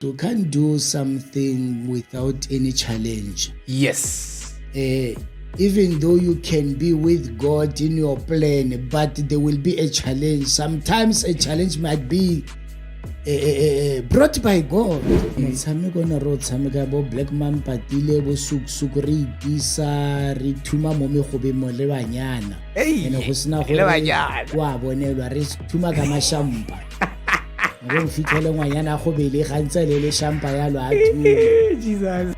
You can't do something without any challenge. Yes. Even though you can be with God in your plan, but there will be a challenge. Sometimes a challenge might be brought by God. Motshameko na ro tshameka bo Black Mamba tile bo suku re itisa re thuma mo megobe mo le banyana ene go sina go wa bonelwa re thuma ka mashampa go fitlhele ngwanyana go bele ga ntse le shampa ya lo a thuma. Jesus.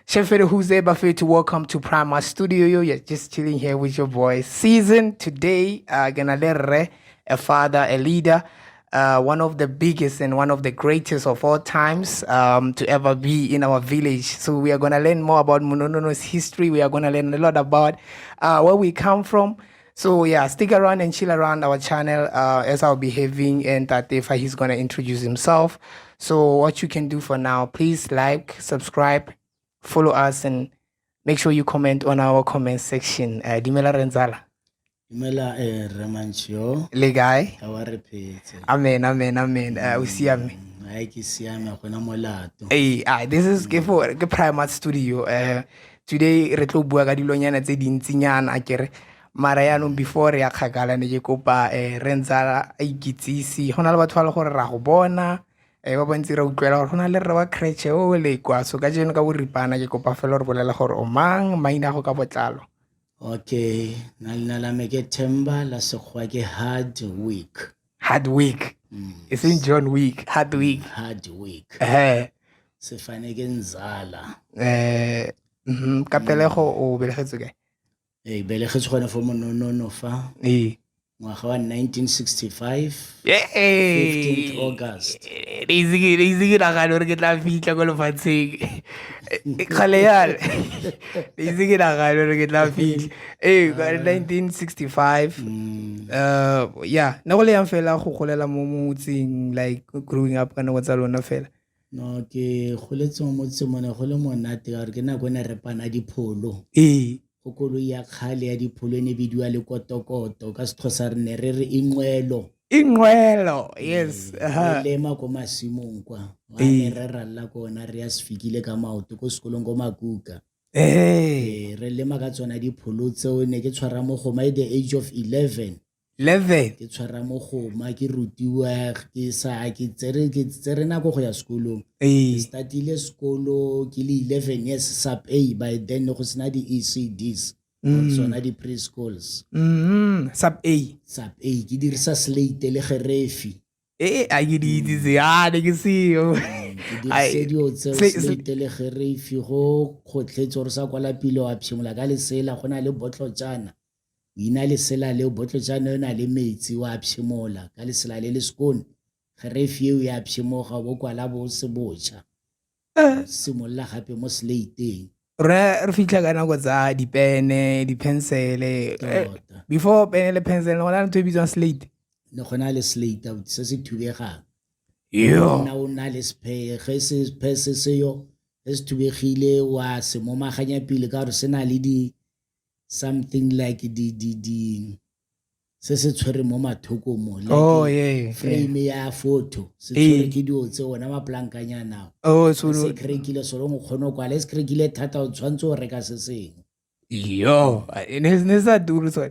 Sheffield, who's there? Buffet to welcome to Prima Studio. You're just chilling here with your boy. Season today, gonna let a father, a leader, one of the biggest and one of the greatest of all times to ever be in our village. So we are gonna learn more about Mononono's history. We are gonna learn a lot about where we come from. So yeah, stick around and chill around our channel as I'll be having and Tatefa, he's gonna introduce himself. So what you can do for now, please like, subscribe, follow us, and make sure you comment on our comment section. Dimela Nzala. Dimela Ramanchio. Le guy. Amen. We see me. Hey, this is for the Prima Studio. Today re tlo bua ka dilonyana tse dintsinyana akere mara yanong before ya khagala ne ke kopa re Nzala a ikitsisi hona le batho ba le gore ra go bona ba bontsi re utlwela gore hona le re wa creche o le kwa so ka jeno ka boripana ke kopa fela re bolela gore o mang maina go ka botlalo. Okay, nalina la meke Themba la sekgwa ke hard week. It's in John week. Hard week. Se fane ke Nzala. Ka pelego o belegetse ke belegetse gone for Mononono fa. Ngwaga wa 1965. 15th August. Easy ra ga re ke tla fitla go lefatsheng. Khale yale. Easy ra ga re ke tla fitla. 1965. Yeah, na go le yang fela go golela mo motseng like growing up kana what's alone fela. No ke goletse mo motseng mona go le monate ga re ke na go ne re pana dipholo. Kokolo ya khale ya dipholo ne bidiwa le kotokoto ka Sexhosa re ne re re inqwelo, yes, le mako masimong kwa wa ne re ralla kona re ya sfikile ka maoto ko sekolong go makuka re le maka tsona dipholo tseo ne ke tshwara mo go my the age of 11 ke tshwara mo go ma ke rutiwa ke sa ke tsere na go ya sekolong ke startile sekolo ke le 11 years sub A by then go sena di ECDs tsona di preschools sub A ke dirisa slate le gerefi a ke di itse ne ke seo ke dirisa slate le gerefi go tletse re sa kwala pilo a phimola ka lesela gona le botlo jana ina le sela le botlo jana na le metsi wa phimola ka lesela le skone gerefi e ya phimoga bo kwala bo se botsha simolla gape mo slate re fitla kana go tsa dipene dipensele before pen le pencil no na ntwe bizwa slate no gona le slate out se se thubegang na o na le spare se pese se yo se thubegile wa se mo maganya pile ka re sena le di something like di se tshwere mo mathoko mo like frame ya photo se tshwere ke dio tse ona maplankanyana so se krekile solo go kgona kwa le skrekile thata o tshwantse o reka se seng ne sa duru so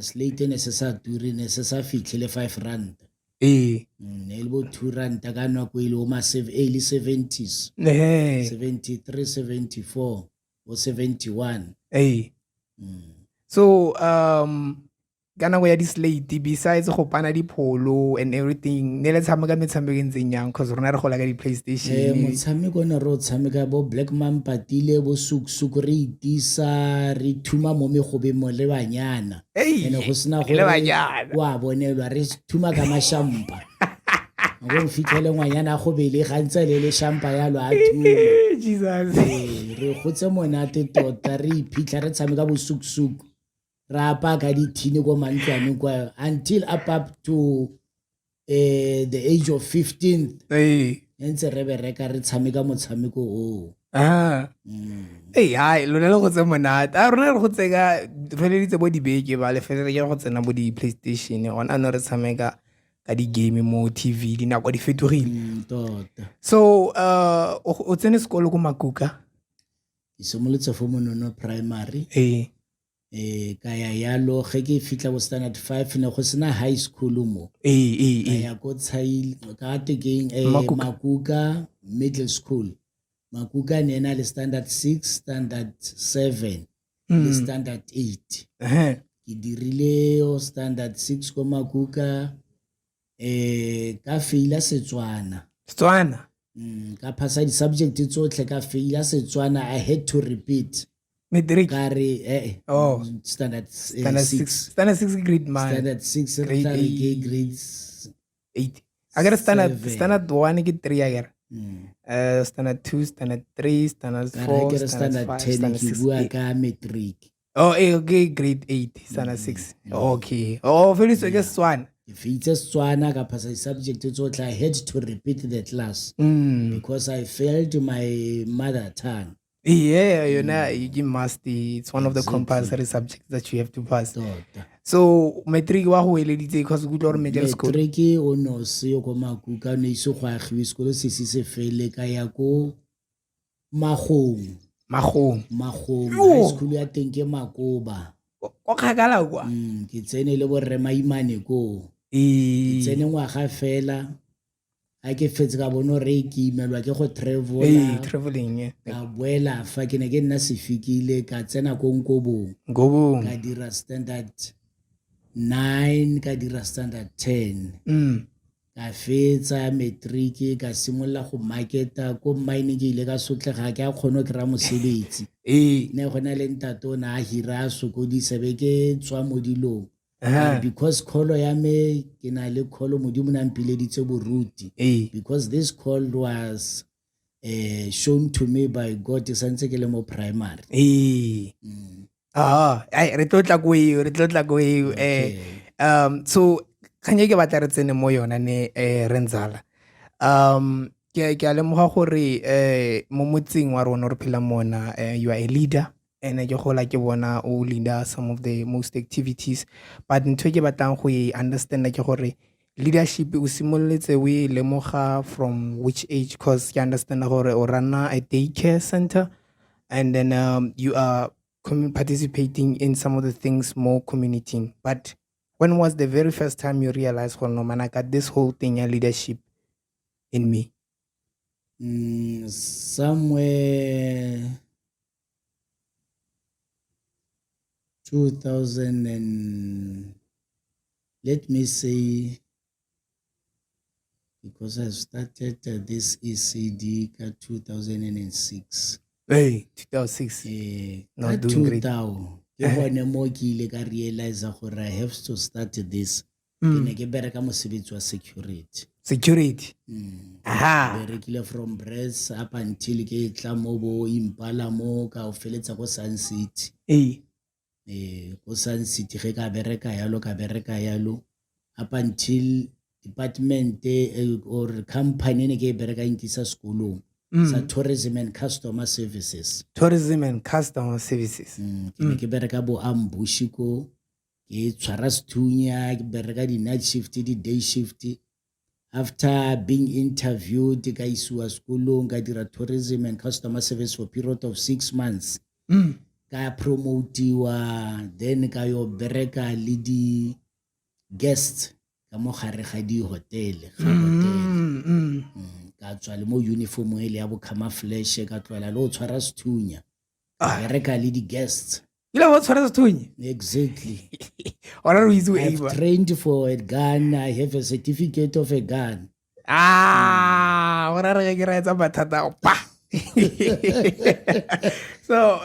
slate ne se sa duru ne se sa fitlhele 5 rand ne le bo 2 rand ka nwa ko ile o ma early 70s 73 74 o 71 so kana go ya di slate besides go pana dipholo and everything ne le tshameka metshameko ntseng yang cause rona re gola ka di PlayStation motshameko ne ro tshameka bo Black Mamba tile bo suku re itisa re thuma mo megobe mo le banyana ene go sina go wa bonelwa re thuma ka mashampa go fitlhele ngwanyana go bele ga ntse le shampa ya lo a thuma. Jesus re gotse monate tota re iphitlha re tshameka bo suku ra pa ka di thini go mantlwane kwa until up to the age of 15th ntse re bereka re tshameka motshameko o. Hey, hi, lona le go tse monate. A rona re go tseka feleditse bo dibeke ba le felele ke go tsena bo di PlayStation gona no re tshameka ka di game mo TV dinako di fetogile. Tota. So o tsene sekolo ko Makuka? Ke simolotse fo Mononono primary. Ka ya yalo ge ke fitla go standard 5 ne go sena high school mo. Ka ya ko Tshaile ka tekeng Makuka middle school. Makuka ne na le standard 6, standard 7, le standard 8. Ke dirile o standard 6 ko Makuka ka faila Setswana. Ka phasa di subject tsotlhe ka faila Setswana. I had to repeat. Matric. Standard 6. Standard 6 grade man. Standard 6 grade 8. I got standard 1 get 3 I got. Standard 2, standard 3, standard 4, standard 5, standard 6. Metric. Okay, grade 8, standard 6. Okay. Very so guess one. If it's just Swana ka phasa subject tsotlhe, I had to repeat the class because I failed my mother tongue. Yeah, you must. It's one of the compulsory subjects that you have to pass. So matric wa go eleditse because good or middle school. Matric o no se yo ko Makuka ne iso go agiwe sekolo se se fele ka ya ko Magong. High school ya teng ke Makoba. Go khakala kwa. Ke tsene le bo re maimane ko. Ke tsene ngwaga fela. A ke fetse ka bono re ke imelwa ke go traveling ka boela fa ke ne ke nna sefikile ka tsena ko Nkobong ka dira standard 9 ka dira standard 10 ka fetsa matric ka simolla go marketa ko mine ke ile ka sotlega ke a kgono kra mosebetsi ne gona le ntato na a hira sokodisa be ke tswa mo dilong. Because call ya me ke na le call modimo na mpileditse boruti because this call was shown to me by God santse ke le mo primary. Re tlotla go so kanye ke batla re tsene mo yona ne re Nzala. Ke a lemoga gore mo motseng wa rona re phela mona you are a leader. And ke gola ke bona o leader some of the most activities, but ntwe ke batlang go understand ke gore leadership o simoletse we lemoga from which age, because you understand gore o rana a daycare center and then you are participating in some of the things more community. But when was the very first time you realized no man I got this whole thing leadership in me? Somewhere 2000 and let me say, because I started this ECD in 2006. 2006. Not doing great. Ke bone mo ke ile ka realize gore I have to start this. Ke ne ke bereka mosebetsi wa security. Berekile from Brest up until ke tla mo bo Impala mo ka o feletsa go Sun City. Go Sun City ge ka bereka yalo up until department or company ne ke bereka inkisa sekolong sa tourism and customer services. Ke ne ke bereka bo ambush ko ke tshwara sethunya ke bereka di night shift di day shift. After being interviewed ka isiwa sekolong ka dira tourism and customer service for a period of 6 months. Ka promotiwa, then ka yo bereka le di guest ka mo gare ga di hotel ka tswa le mo uniform ele ya bo camouflage ka tloela le o tshwara sethunya bereka le di guests. Exactly. I've trained for a gun. I have a certificate of a gun. So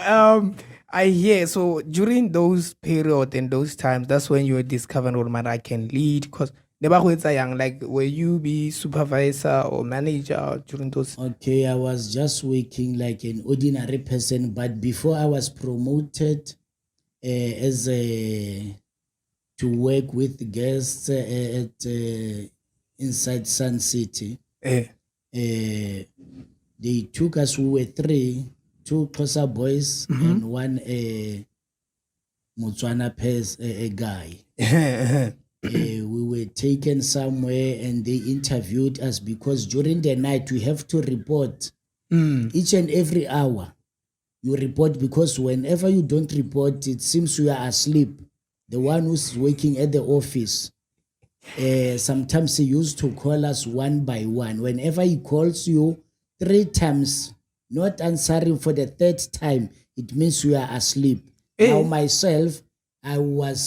I hear, so during those period and those times, that's when you discovered what man I can lead. Because like, will you be supervisor or manager during those? Okay, I was just working like an ordinary person, but before I was promoted as to work with guests at inside Sun City. they took us, we were three, two Xhosa boys and one Motswana pairs, a guy. We were taken somewhere and they interviewed us because during the night we have to report each and every hour. You report because whenever you don't report, it seems you are asleep. The one who's working at the office, sometimes he used to call us one by one. Whenever he calls you 3 times, not answering for the 3rd time, it means you are asleep. Now myself, I was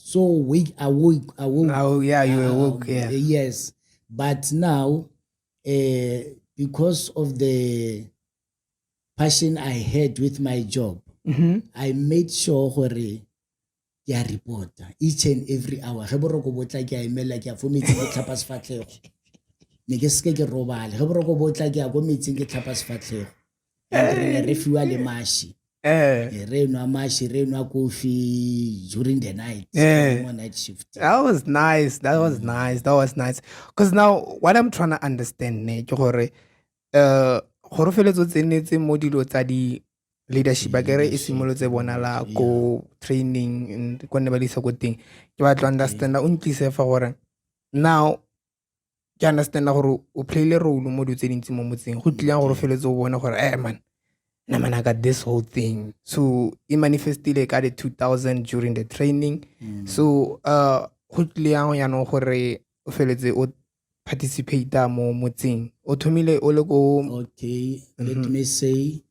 so weak, awoke. Oh, yeah, you were woke, yeah. Yes. But now, because of the passion I had with my job, I made sure gore ke a reporta each and every hour. Ge boroko botla ke a emela ke a fo metsing ke tlhapa sefatlhego. Ne ke seke ke robale. Ge boroko botla ke a go metsing ke tlhapa sefatlhego. And re ne re fiwa le mashi. Re nwa mashi, re nwa coffee during the night. Night shift. That was nice. That was nice. Because now what I'm trying to understand ne ke gore gore feletso tsenetse mo dilo tsa di leadership a kere e simolotse bonala ko training ko ne ba lisa ko teng ke batla understand o ntlise fa gore now ke understand gore o playile role mo di tse dintsi mo motseng go tlile gore feletso o bona gore man I got this whole thing. So it manifested like at the 2000 during the training. So go tlile ya no gore o feletse o participate mo motseng o thomile o le go. Okay, let me say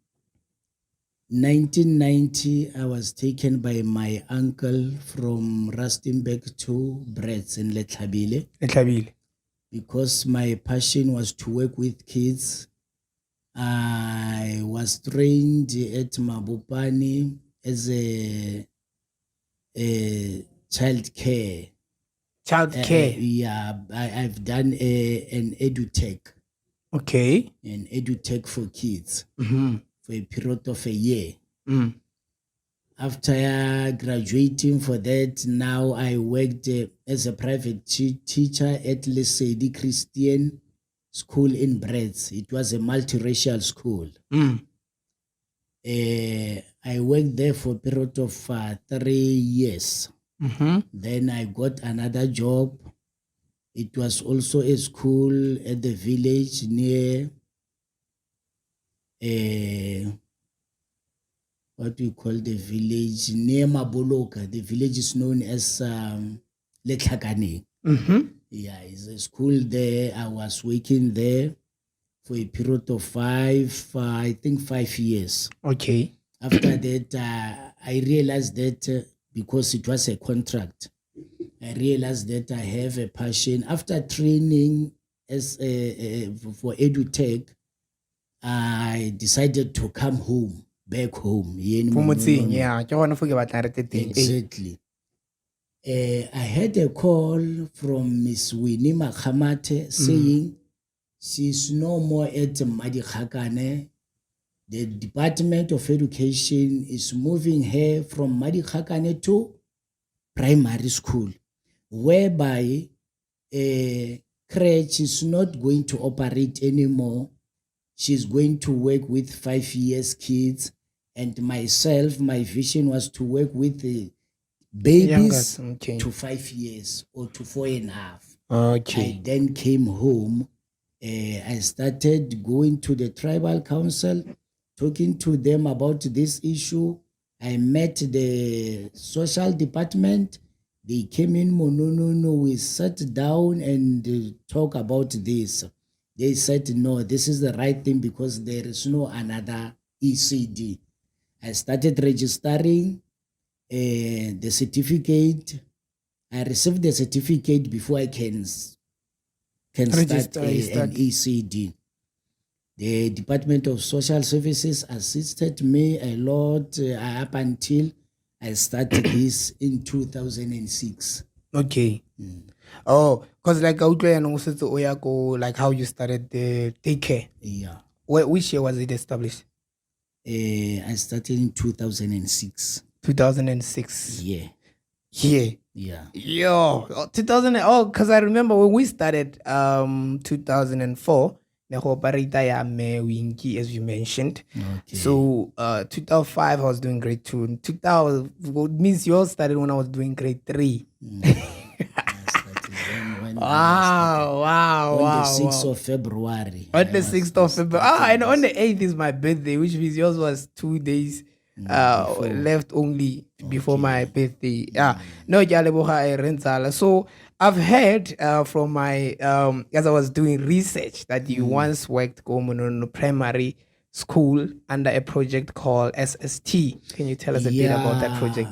1990 I was taken by my uncle from Rustenburg to Brits in Letlhabile because my passion was to work with kids. I was trained at Mabopane as a child care. Yeah, I've done an edutech. Okay. An edutech for kids for a period of a year. After graduating for that, now I worked as a private teacher at Lesedi Christian School in Brits. It was a multiracial school. I worked there for a period of 3 years. Then I got another job. It was also a school at the village near what we call the village near Maboloka. The village is known as Letlhakane. Yeah, it's a school there. I was working there for a period of 5 years. Okay. After that, I realized that because it was a contract, I realized that I have a passion. After training as for EduTech, I decided to come home, back home. Yeah, exactly. I had a call from Miss Winnie Makhamate saying she's no more at Madikhakane. The Department of Education is moving her from Madikhakane to primary school, whereby a crèche is not going to operate anymore. She's going to work with 5 years kids. And myself, my vision was to work with the babies to 5 years or to 4.5. Okay. I then came home. I started going to the tribal council, talking to them about this issue. I met the social department. They came in Mononono. We sat down and talk about this. They said, no, this is the right thing because there is no another ECD. I started registering the certificate. I received the certificate before I can start an ECD. The Department of Social Services assisted me a lot up until I started this in 2006. Okay. Oh, because like like how you started the daycare. Yeah. Which year was it established? I started in 2006. 2006. Yeah. Yeah. Yo, 2000. Oh, because I remember when we started 2004, ne go operator ya me Winky, as you mentioned. Okay. So 2005 I was doing grade 2. In 2000 what means yours started when I was doing grade 3. Wow. On the 6th of February. On the 6th of February. And on the 8th is my birthday, which means yours was 2 days left only before my birthday. No, Nzala. So I've heard from my, as I was doing research, that you once worked Mononono primary school under a project called SST. Can you tell us a bit about that project?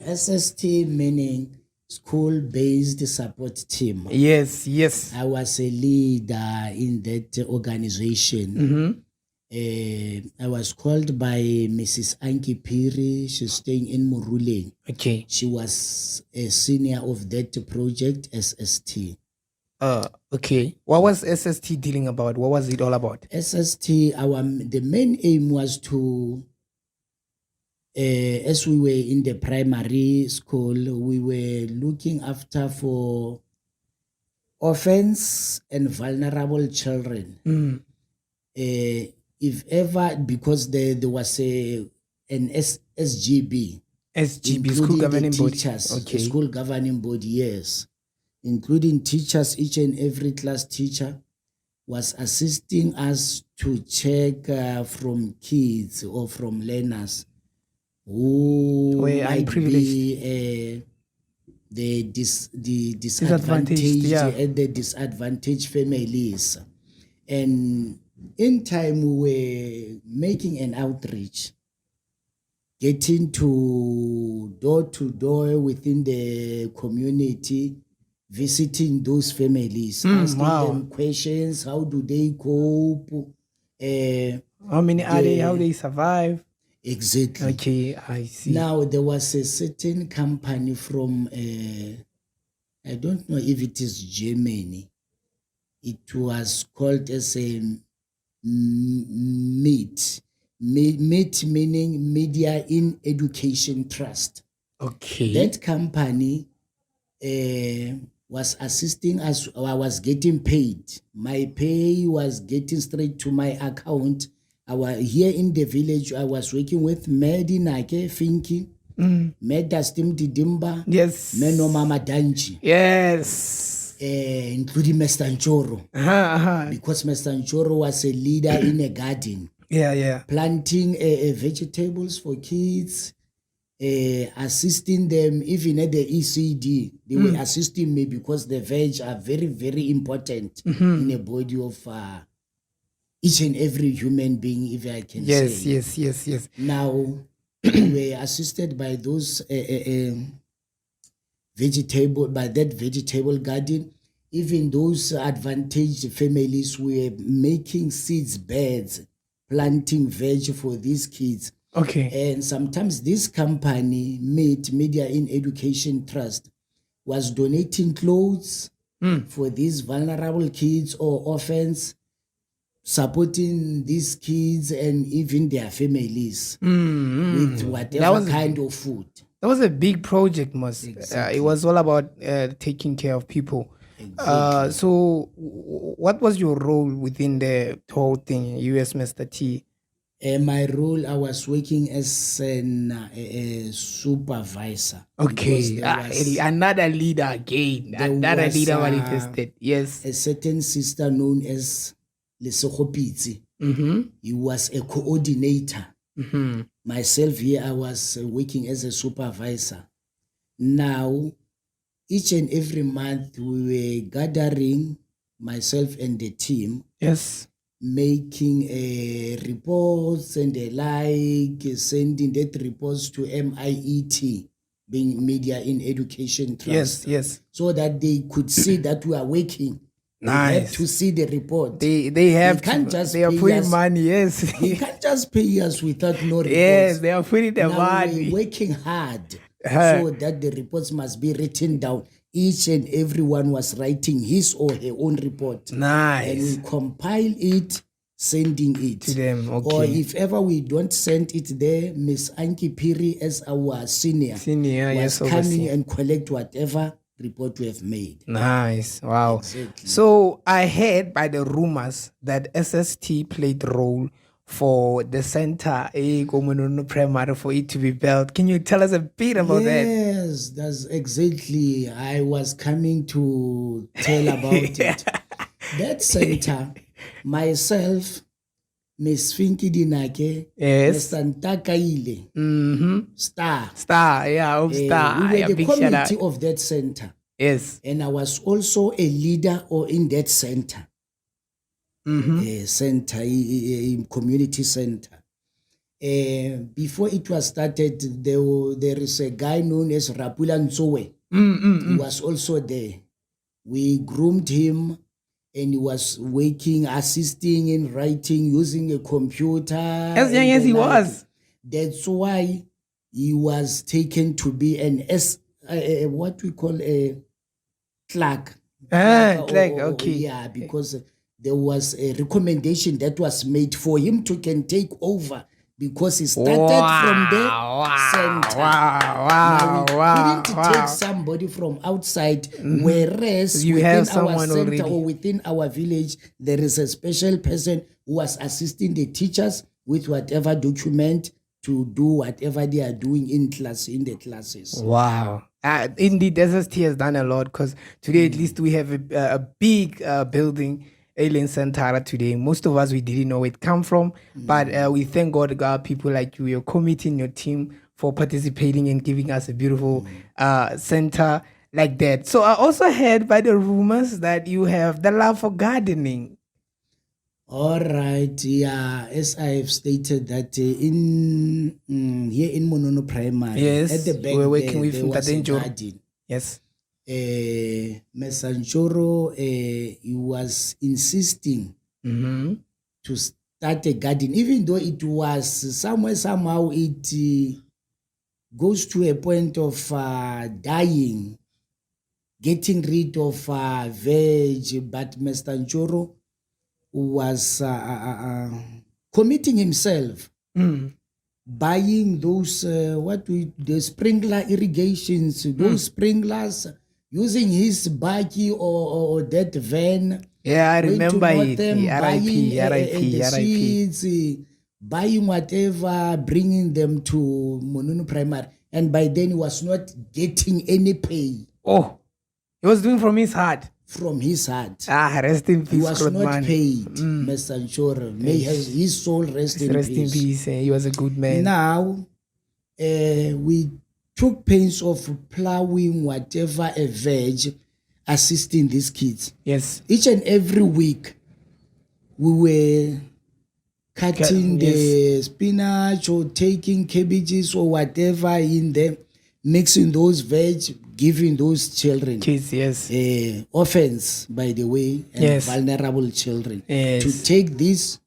SST meaning School-Based Support Team. Yes. I was a leader in that organization. I was called by Mrs. Anki Piri. She's staying in Muruleng. Okay. She was a senior of that project, SST. Okay. What was SST dealing about? What was it all about? SST, the main aim was to, as we were in the primary school, we were looking after for orphans and vulnerable children. If ever, because there was an SGB, School Governing teachers, Body. Okay. School Governing Body, yes, including teachers. Each and every class teacher was assisting us to check from kids or from learners who might be the disadvantaged and the disadvantaged families. And in time, we were making an outreach, getting to door within the community, visiting those families, asking them questions. How do they cope? How many are they? How they survive? Exactly. Okay, I see. Now, there was a certain company from, I don't know if it is Germany. It was called as a MEET meaning Media in Education Trust. Okay. That company was assisting us. I was getting paid. My pay was getting straight to my account. Here in the village, I was working with Medi Nake Finki, Meda Stim Didimba, yes, Meno Mama Danji. Yes. Including Mr. Nchoro. Because Mr. Nchoro was a leader in a garden. Yeah. Planting vegetables for kids, assisting them, even at the ECD. They were assisting me because the veg are very, very important in the body of each and every human being, if I can say. Yes. Now, we were assisted by those vegetable garden. Even those advantaged families were making seeds beds, planting veg for these kids. Okay. And sometimes this company, Media in Education Trust, was donating clothes for these vulnerable kids or orphans, supporting these kids and even their families with whatever kind of food. That was a big project, Exactly. It was all about taking care of people. Exactly. So what was your role within the whole thing, US Mr. T? My role, I was working as a supervisor. Okay, another leader again. Another leader manifested. Yes. A certain sister known as Lesokopitsi. He was a coordinator. Myself here, I was working as a supervisor. Now, each and every month, we were gathering, myself and the team. Yes. Making reports and the like, sending that reports to MIET, being Media in Education Trust. Yes. So that they could see that we are working. Nice. They have to see the report. They are putting money, yes. They can't just pay us without no reports. Yes, they are putting the We're money. working hard so that the reports must be written down. Each and everyone was writing his or her own report. Nice. And we compile it, sending it to them. Okay. Or if ever we don't send it there, Miss Anki Piri as our senior was yes, coming and collect whatever report we have made. Nice. Wow. Exactly. So I heard by the rumors that SST played role for the center, Mononono Primary, for it to be built. Can you tell us a bit about that? Yes, that's exactly. I was coming to tell about it. That center, myself, Miss Finky Dinake, Yes. Mr. Ntakaile, Star. Star, yeah, of Star. We were Yeah, the big shout out. committee of that center. Yes. And I was also a leader in that center. Center, community center. Before it was started, there is a guy known as Rapula Nzowe. He was also there. We groomed him, and he was working, assisting in writing, using a computer. As young as he was. That's why he was taken to be an what we call a clerk. Clerk, okay. Yeah, because there was a recommendation that was made for him to can take over, because he started from the center. Now we couldn't take somebody from outside, whereas You within have our someone center already. or within our village, there is a special person who was assisting the teachers with whatever document to do whatever they are doing in the classes. Wow. Indeed, SST has done a lot, because today at least we have a big building, Alien Center today. Most of us, we didn't know where it come from, but we thank God, people like you, your committee and your team, for participating and giving us a beautiful center like that. So I also heard by the rumors that you have the love for gardening. All right, yeah. As I've stated that in here in Mononono Primary, Yes, at the back we're working with there was a Mtatenjoro. garden. Yes. Mesanjoro, he was insisting to start a garden, even though it was somehow it goes to a point of dying, getting rid of veg, but Mr. Njoro was committing himself, buying those the sprinkler irrigations, those sprinklers, using his buggy or that van. Yeah, I going to remember it. Northern, buying the RIP. seeds, buying whatever, bringing them to Mononono Primary. And by then he was not getting any pay Oh, he was doing from his heart. from his heart. Rest in peace, He was good not man. paid, Mr. Nshore. May his soul rest in Rest in peace. peace. He was a good man. Now, we took pains of plowing whatever a veg, assisting these kids. Yes. Each and every week, we were cutting the spinach or taking cabbages or whatever in them, mixing those veg, giving those children. Kids, yes. Orphans, by the way, and vulnerable children. To take this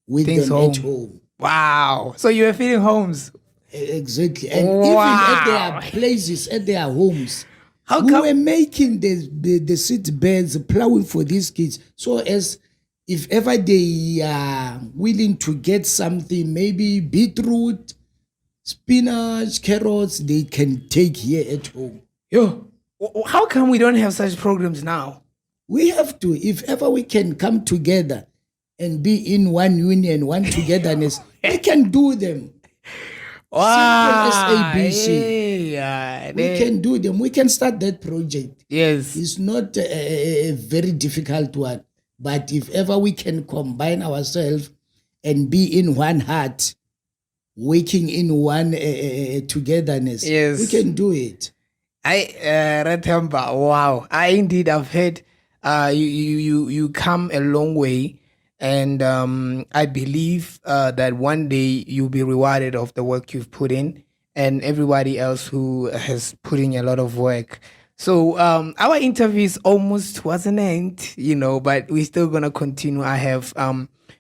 with them at home. Wow. So you were feeding homes. Exactly. And even at their places, at their homes, we were making the seed beds, plowing for these kids. So as if ever they are willing to get something, maybe beetroot, spinach, carrots, they can take here at home. Yo, how come we don't have such programs now? We have to. If ever we can come together and be in one union, one togetherness, we can do them. Wow. Simple as ABC. We can do them. We can start that project. Yes. It's not a very difficult one. But if ever we can combine ourselves and be in one heart, working in one togetherness, we can do it. Remember, wow. I've heard you come a long way, and I believe that one day you'll be rewarded of the work you've put in, and everybody else who has put in a lot of work. So our interview is almost towards an end, but we're still gonna continue. I have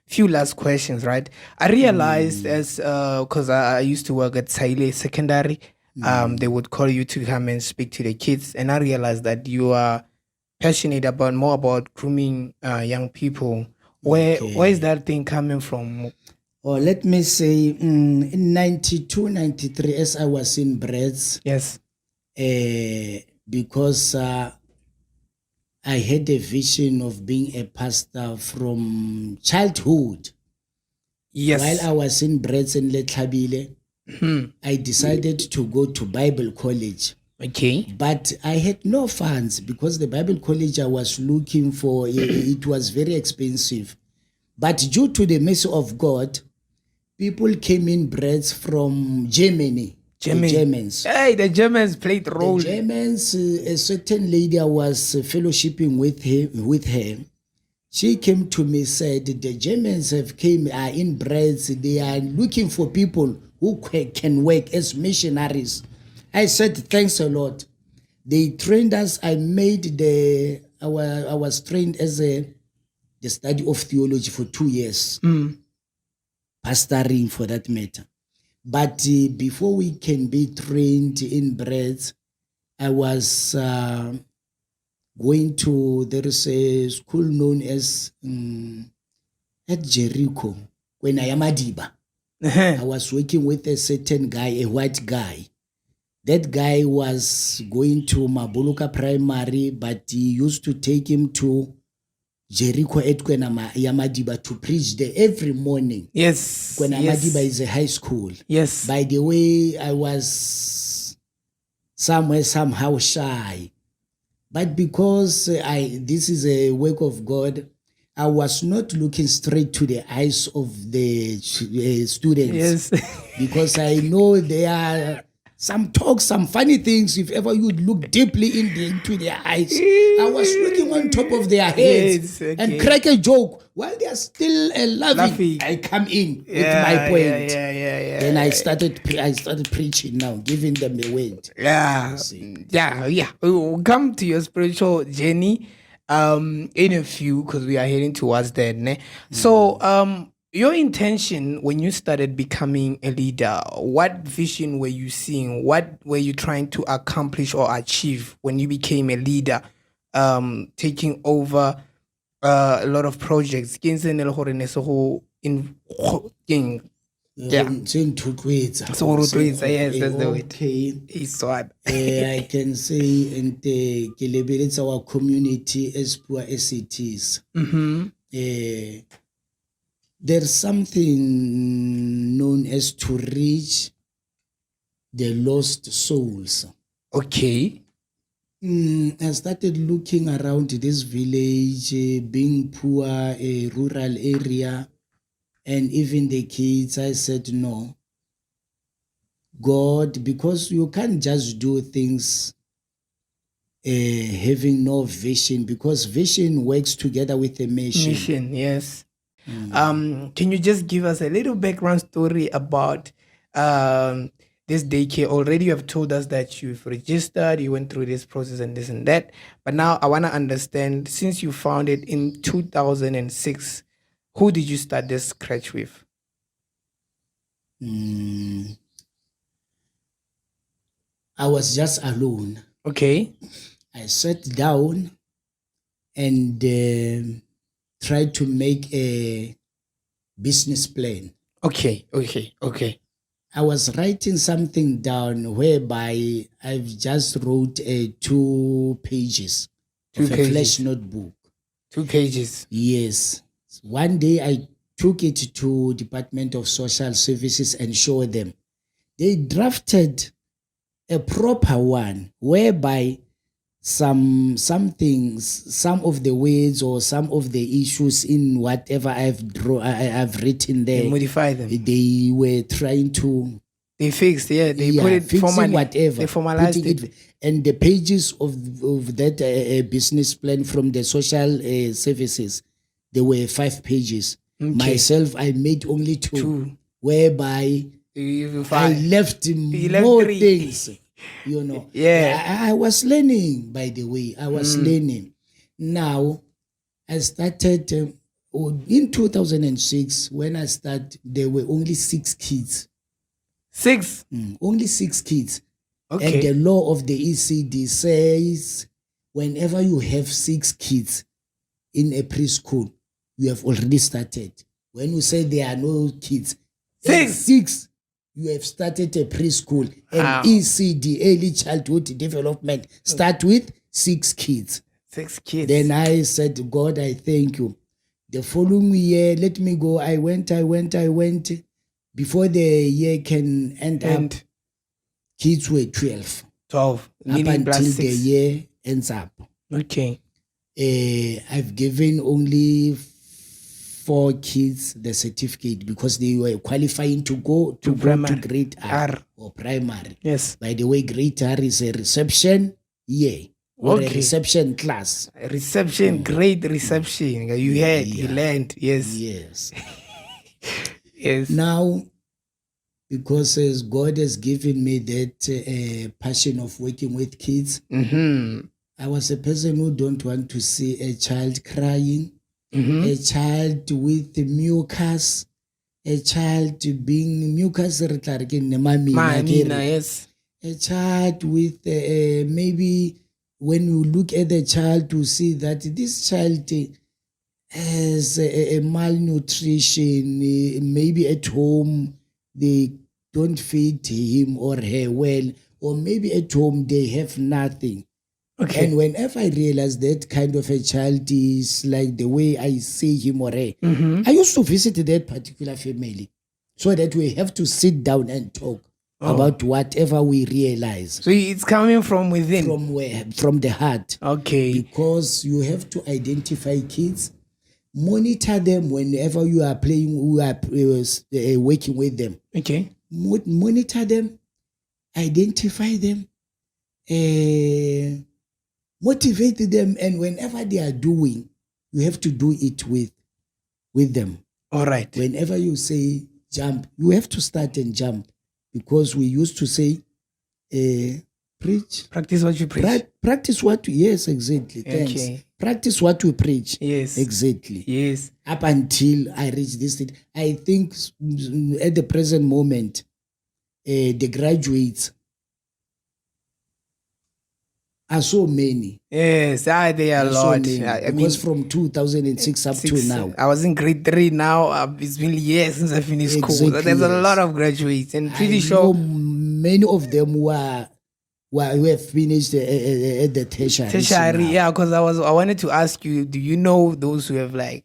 few last questions, right? I realized because I used to work at Saile Secondary. They would call you to come and speak to the kids, and I realized that you are passionate more about grooming young people. Where is that thing coming from? Oh, let me say in 92, 93, as I was in Breads, yes, because I had a vision of being a pastor from childhood. Yes. While I was in Brits and Letlhabile, I decided to go to Bible college. Okay. But I had no funds because the Bible college I was looking for, it was very expensive. But due to the mercy of God, people came in Brits from Germany. The Germans. Hey, the Germans played a role. The Germans, a certain lady I was fellowshipping with her, she came to me, said the Germans are in Brits. They are looking for people who can work as missionaries. I said, thanks a lot. They trained us. I was trained as the study of theology for 2 years, pastoring for that matter. But before we can be trained in Brits, I was going to, there is a school known as at Jericho, when Ayamadiba. I was working with a certain guy, a white guy. That guy was going to Mabuluka Primary, but he used to take him to Jericho at Yamadiba to preach there every morning. Yes. Yamadiba is a high school. Yes. By the way, I was somehow shy. But because this is a work of God, I was not looking straight to the eyes of the students. Yes. Because I know there are some funny things. If ever you look deeply into their eyes, I was looking on top of their heads and crack a joke while they are still laughing. I come in with my point. Then I started preaching now, giving them a word. We'll come to your spiritual journey in a few, because we are heading towards that. So your intention when you started becoming a leader, what vision were you seeing? What were you trying to accomplish or achieve when you became a leader, taking over a lot of projects? Yes, that's the word. I can say, and it's our community as poor as it is. There's something known as to reach the lost souls. Okay. I started looking around this village, being poor, a rural area, and even the kids. I said, no, God, because you can't just do things having no vision, because vision works together with a mission. Yes. Can you just give us a little background story about this daycare? Already you have told us that you've registered, you went through this process and this and that. But now I want to understand, since you founded in 2006, who did you start this crèche with? I was just alone. Okay. I sat down and tried to make a business plan. Okay. I was writing something down whereby I've just wrote 2 pages of a flash notebook. 2 pages. Yes. One day I took it to Department of Social Services and showed them. They drafted a proper one whereby some things, some of the words or some of the issues in whatever I've written there, they modify them. They were trying to. They fixed, they put it fixing whatever. They formalized it. And the pages of that business plan from the social services, there were 5 pages. Okay. Myself, I made only 2. Whereby I left more 3 things. I was learning, by the way. I was learning. Now, I started in 2006. When I started, there were only 6 kids. 6? Only 6 kids. Okay. And the law of the ECD says whenever you have 6 kids in a preschool, you have already started. When you say there are no kids, 6, you have started a preschool and Wow. ECD, early childhood development, start with 6 kids. 6 kids. Then I said, God, I thank you. The following year, let me go. I went. Before the year can end up, kids were 12. 12. Up Meaning until plus the 6. year ends up. Okay. I've given only 4 kids the certificate because they were qualifying to go to grade R or primary. Yes. By the way, grade R is a reception year or a reception class. Reception, great reception. You learned. Yes. Yes. Yes. Now, because as God has given me that passion of working with kids, I was a person who don't want to see a child crying, a child with mucus, a child being mucus, yes. A child with maybe when you look at the child to see that this child has a malnutrition, maybe at home they don't feed him or her well, or maybe at home they have nothing. Okay. And whenever I realize that kind of a child is like the way I see him or her, I used to visit that particular family so that we have to sit down and talk about whatever we realize. So it's coming from within? From where? From the heart. Okay. Because you have to identify kids, monitor them whenever you are playing, you are working with them. Okay. Monitor them, identify them, motivate them, and whenever they are doing, you have to do it with them. All right. Whenever you say jump, you have to start and jump, because we used to say preach. Practice what you preach. Practice what yes, exactly. Thanks. Okay. Practice what we preach. Yes. Exactly. Yes. Up until I reach this state, I think at the present moment, the graduates are so many. Yes, they are a lot. I mean, from 2006 up to now. I was in grade 3 now. It's been years since I finished school. So there's a lot of graduates, and pretty sure many of them who have finished at the tertiary. Tertiary, yeah. Because I wanted to ask you, do you know those who have like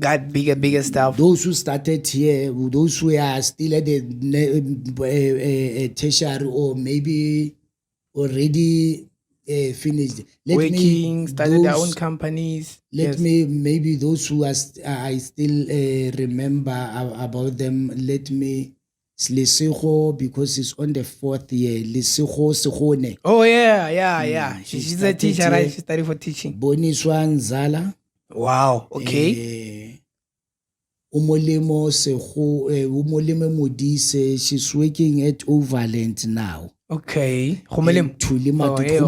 got bigger stuff? Those who started here, those who are still at the tertiary, or maybe already finished. Started their own companies. Maybe those who are I still remember about them. Let me Lesego, because it's on the 4th year. Lesego Segone. Oh yeah. She's a teacher, right? She studied for teaching. Boniswa Nzala. Wow. Okay. Umolemo Modise. She's working at Overland now. Okay. Tuli Matoti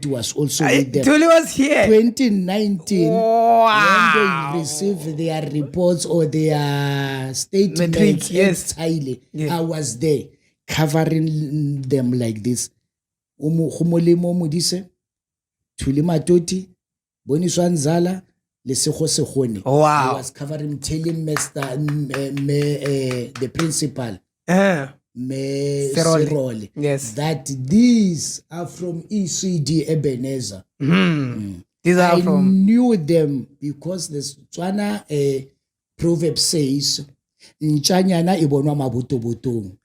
was also with them. Tuli was here. 2019. Wow. When they received their reports or their statements, yes. I was there covering them like this. Humolemo Modise, Tuli Matoti, Boniswa Nzala, Lesego Segone. Wow. I was covering, telling the principal. Serole, yes, that these are from ECD Ebenezer. These are I knew them because the Tswana proverb says, "Nchanyana ibonwa mabotobotong."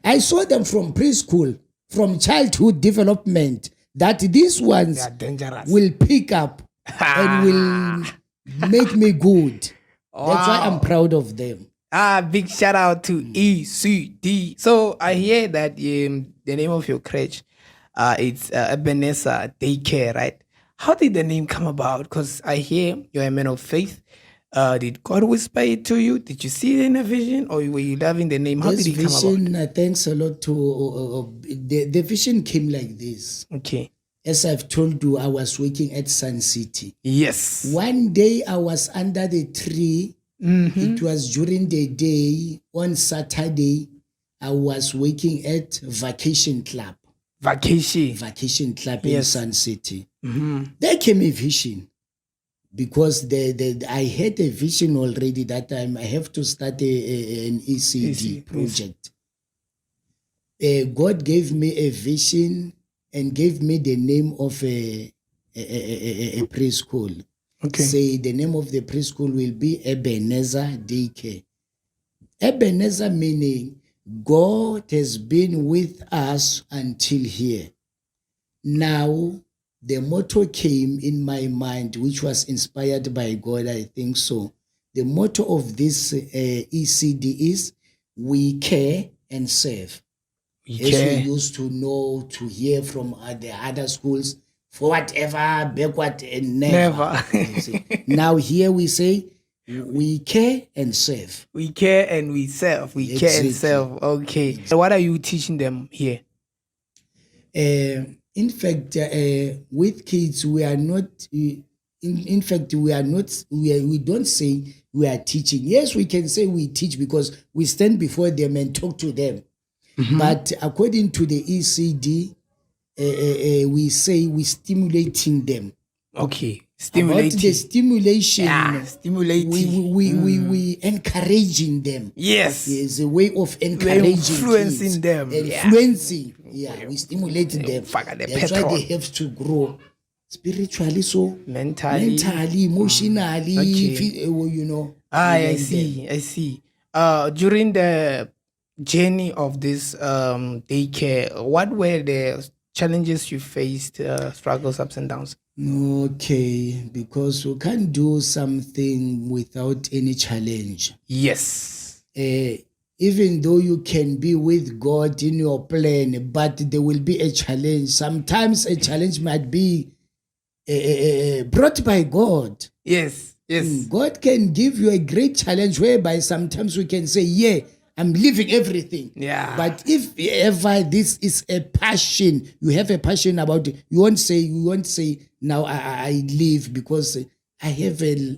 I saw them from preschool, from childhood development, that these ones will pick up and will make me good. Wow. That's why I'm proud of them. Big shout out to ECD. So I hear that the name of your crèche, it's Ebenezer Daycare, right? How did the name come about? Because I hear you're a man of faith. Did God whisper it to you? Did you see it in a vision, or were you loving the name? How did it come about? Thanks a lot to the vision came like this. Okay. As I've told you, I was working at Sun City. Yes. One day I was under the tree. It was during the day. On Saturday, I was working at Vacation Club. Vacation Club in Sun City. There came a vision. because I had a vision already that time. I have to start an ECD project. God gave me a vision and gave me the name of a preschool. Okay. Say the name of the preschool will be Ebenezer Daycare. Ebenezer meaning God has been with us until here. Now, the motto came in my mind, which was inspired by God, I think so. The motto of this ECD is, we care and serve. As we used to know, to hear from the other schools, forward ever, backward and never. Now here we say, we care and serve. We care and we serve. We care and serve. Okay. So what are you teaching them here? In fact, with kids, we are not. In fact, we are not. We don't say we are teaching. Yes, we can say we teach because we stand before them and talk to them. Mm-hmm. But according to the ECD, we say we stimulating them. Okay, stimulating. About the stimulation, stimulating. We encouraging them. Yes, it's a way of encouraging, influencing kids. them. Influencing. We stimulate them. That's why they have to grow spiritually, so mentally, emotionally. You know. I see. During the journey of this daycare, what were the challenges you faced, struggles, ups and downs? Okay, because we can't do something without any challenge. Yes. Even though you can be with God in your plan, but there will be a challenge. Sometimes a challenge might be brought by God. Yes. God can give you a great challenge whereby sometimes we can say, yeah, I'm leaving everything. Yeah. But if ever this is a passion, you have a passion about it, you won't say now I leave because I have a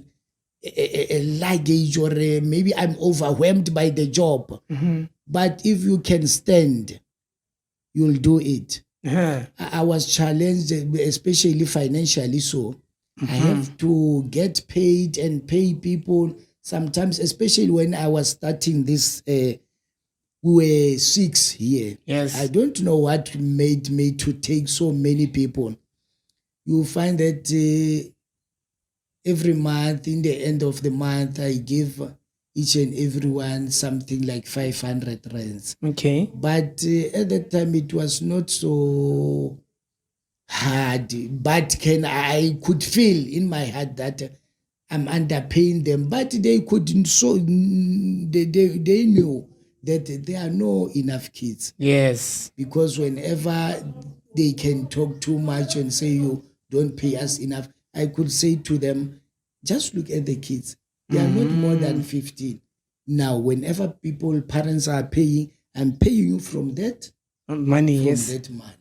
luggage or maybe I'm overwhelmed by the job. Mm-hmm. But if you can stand, you'll do it. Uh-huh. I was challenged, especially financially, so I have to get paid and pay people. Sometimes, especially when I was starting this, we were 6 here. Yes. I don't know what made me to take so many people. You find that every month, in the end of the month, I give each and everyone something like 500 rands. Okay. But at that time, it was not so hard. But I could feel in my heart that I'm underpaying them, but they couldn't. So they knew that there are no enough kids. Yes. Because whenever they can talk too much and say you don't pay us enough, I could say to them, just look at the kids. They are not more than 15. Now, whenever parents are paying, I'm paying you from that money. That money.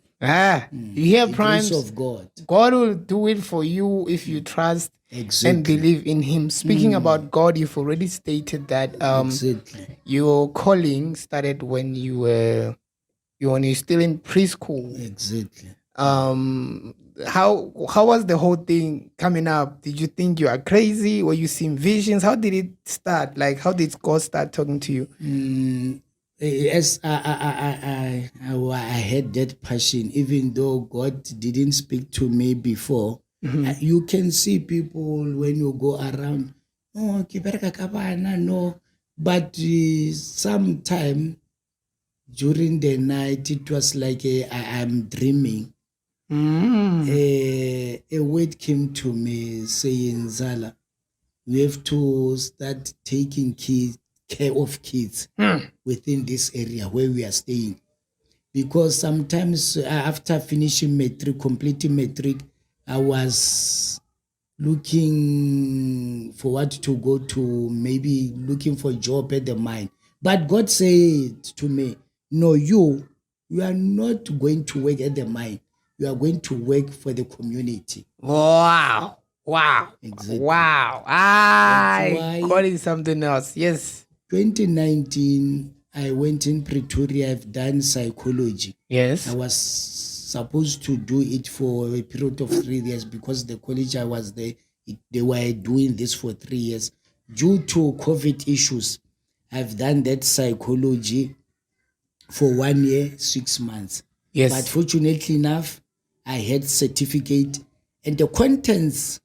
You hear, Primes? Of God. God will do it for you if you trust and believe in Him. Speaking about God, you've already stated that your calling started when you were still in preschool. Exactly. How was the whole thing coming up? Did you think you are crazy? Were you seeing visions? How did it start? Like, how did God start talking to you? Yes, I had that passion, even though God didn't speak to me before. Mm-hmm. You can see people when you go around, no. But sometime during the night, it was like I'm dreaming. A word came to me saying, Nzala, we have to start taking care of kids within this area where we are staying. Because sometimes after finishing completing matric, I was looking forward to go to maybe looking for a job at the mine. But God said to me, no, you are not going to work at the mine. You are going to work for the community. Wow. Exactly. Wow. God is something else. Yes. 2019, I went in Pretoria. I've done psychology. Yes. I was supposed to do it for a period of 3 years because the college I was there They were doing this for 3 years. Due to COVID issues, I've done that psychology for 1 year, 6 months. Yes. But fortunately enough, I had certificate, and the contents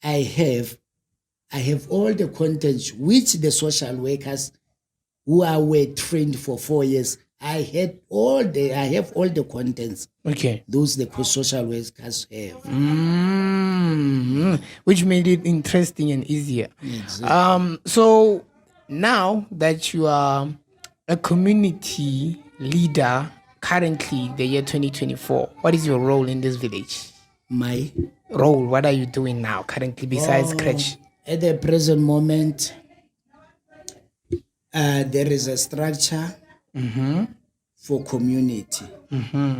I have all the contents which the social workers were trained for 4 years. I have all the contents. Okay. Those the social workers have. Which made it interesting and easier. Exactly. So now that you are a community leader currently, the year 2024, what is your role in this village? My Role, what are you doing now currently besides crutch? At the present moment, there is a structure for community.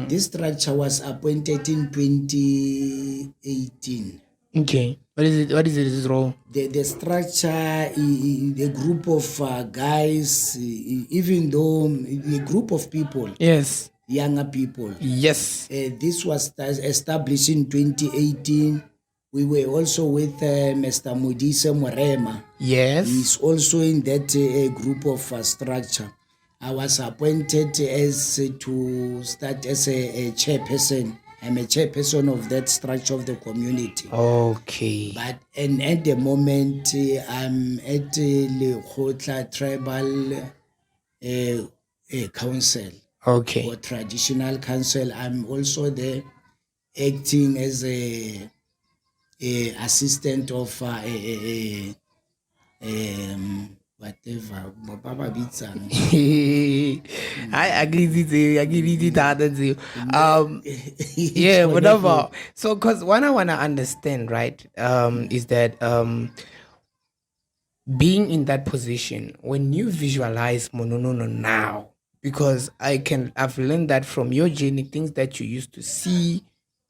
This structure was appointed in 2018. Okay. What is it? What is its role? The structure, the group of guys, even though a group of people, Yes. younger people. Yes. This was established in 2018. We were also with Mr. Modise Morema. Yes. He's also in that group of structure. I was appointed to start as a chairperson. I'm a chairperson of that structure of the community. Okay. But and at the moment, I'm at Lekgotla Tribal Council. Okay. Or traditional council. I'm also there acting as a assistant of whatever Baba Bitsang. I agree with you. Yeah, whatever. So, because what I want to understand, right, is that being in that position, when you visualize Mononono now, because I've learned that from your journey, things that you used to see,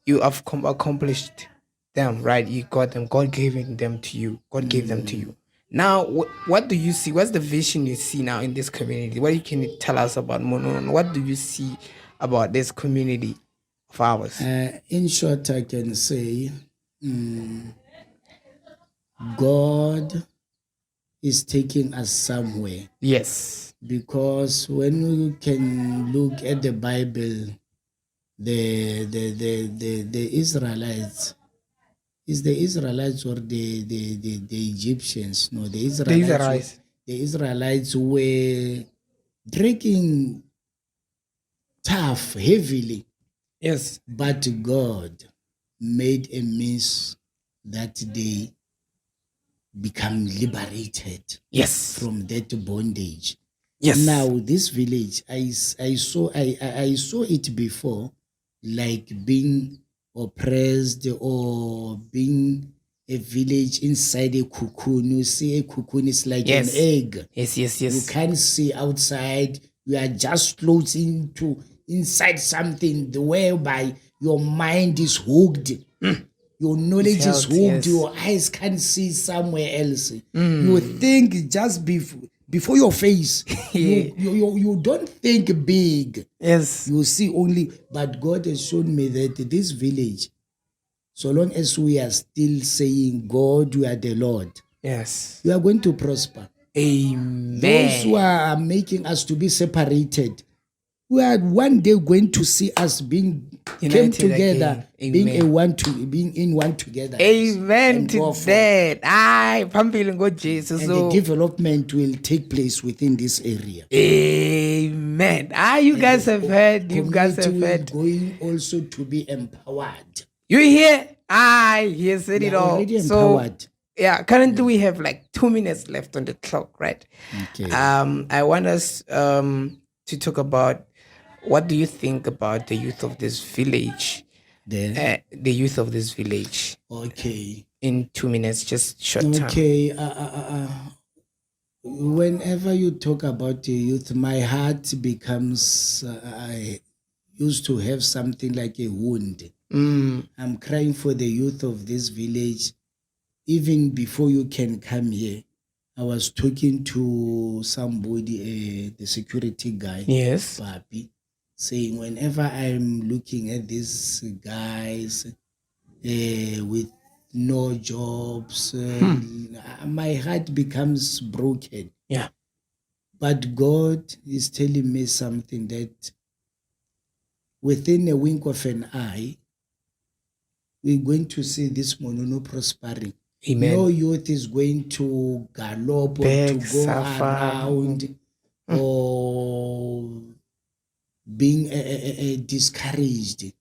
you have accomplished them, right? You got them. God gave them to you. God gave them to you. Now, what do you see? What's the vision you see now in this community? What can you tell us about Mononono? What do you see about this community of ours? In short, I can say God is taking us somewhere. Yes. Because when you can look at the Bible, the Israelites, is the Israelites or the Egyptians? No, the Israelites. The Israelites were drinking tough, heavily. Yes. But God made a means that they become liberated. Yes. From that bondage. Yes. Now this village, I saw it before, like being oppressed or being a village inside a cocoon. You see, a cocoon is like an egg. Yes. You can't see outside. You are just close inside something whereby your mind is hooked. Your knowledge is hooked. Yes. Your eyes can't see somewhere else. You think just before your face. You don't think big. Yes. You see only. But God has shown me that this village, so long as we are still saying, God, you are the Lord. Yes. We are going to prosper. Amen. Those who are making us to be separated, we are one day going to see us being came together, being in one together. Amen to that. And the development will take place within this area. Amen. You guys have heard. You guys have heard. Going also to be empowered. You hear? He said it all. Already empowered. So, yeah, currently we have like 2 minutes left on the clock, right? Okay. I want us to talk about, what do you think about the youth of this village? The youth of this village. Okay. In 2 minutes, just short time. Okay. Whenever you talk about the youth, my heart becomes, I used to have something like a wound. I'm crying for the youth of this village. Even before you can come here, I was talking to somebody, the security guy, yes, Papi, saying whenever I'm looking at these guys with no jobs. My heart becomes broken. Yeah. But God is telling me something that within a wink of an eye, we're going to see this Mononono prospering. Amen. No youth is going to gallop or Beg, to go suffer. around or being discouraged.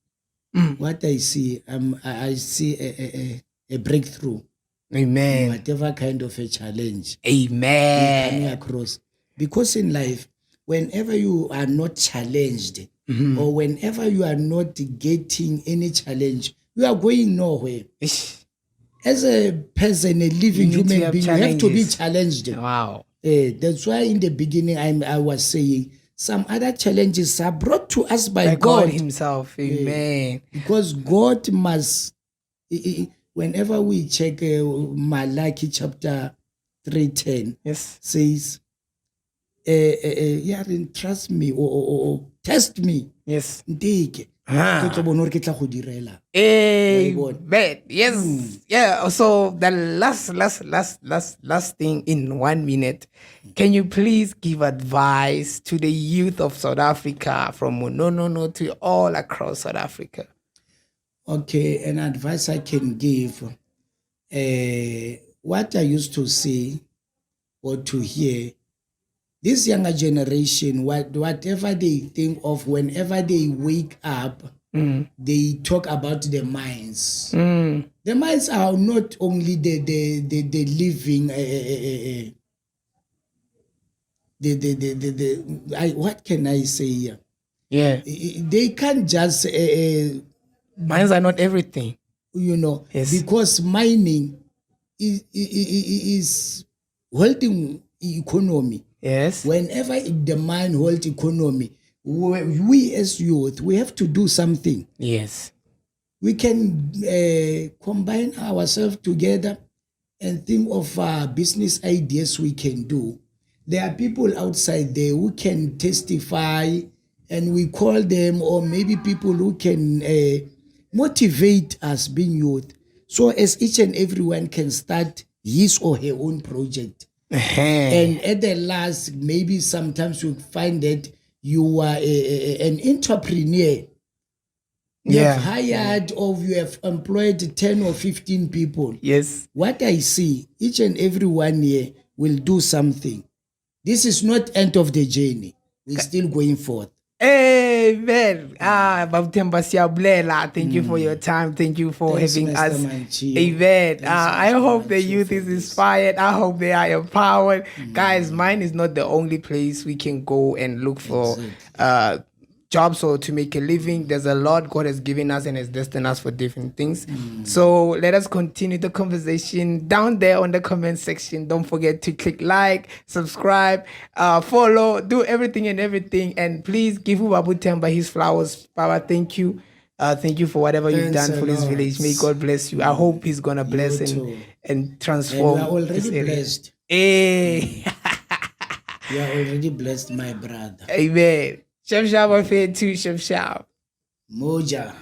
What I see, I see a breakthrough. Amen. Whatever kind of a challenge Amen. coming across. Because in life, whenever you are not challenged or whenever you are not getting any challenge, you are going nowhere. Ish. As a person, a living You need to human have being, you have to be challenges. challenged. Wow. That's why in the beginning I was saying some other challenges are brought to us by God God. himself. Amen. Because God must, whenever we check Malachi chapter 3:10, Yes. says, yeah, then trust me or test me. Yes. Ke tlo bona hore ke tla go direla. Amen. Yes. Yeah. So the last thing in 1 minute. Can you please give advice to the youth of South Africa from Mononono to all across South Africa? Okay, an advice I can give. What I used to say or to hear, this younger generation, whatever they think of, whenever they wake up, they talk about the mines. The mines are not only the living. What can I say here? Yeah. They can't just Mines are not everything. Yes. Because mining is holding economy. Yes. Whenever the mine holds economy, we as youth, we have to do something. Yes. We can combine ourselves together and think of business ideas we can do. There are people outside there who can testify, and we call them, or maybe people who can motivate us being youth. So as each and everyone can start his or her own project. And at the last, maybe sometimes you find that you are an entrepreneur. You have hired or you have employed 10 or 15 people. Yes. What I see, each and every one here will do something. This is not end of the journey. We're still going forth. Amen. Babutemba Siablela, thank you for your time. Thank you for having Mr. us. Manchio. Amen. I Mr. hope the Manchio youth for is this. inspired. I hope they are empowered. Guys, mine is not the only place we can go and look for jobs or to make a living. There's a lot God has given us and has destined us for different things. So let us continue the conversation down there on the comment section. Don't forget to click like, subscribe, follow, do everything. And please give Babu Temba his flowers. Baba, thank you. Thank you for whatever you've Thanks done for a this lot. village. May God bless you. I hope he's gonna bless too. and transform. And we are this already area. blessed. Hey. You are already blessed, my brother. Amen. Chef Shab, I feel too, Chef Shab. Moja.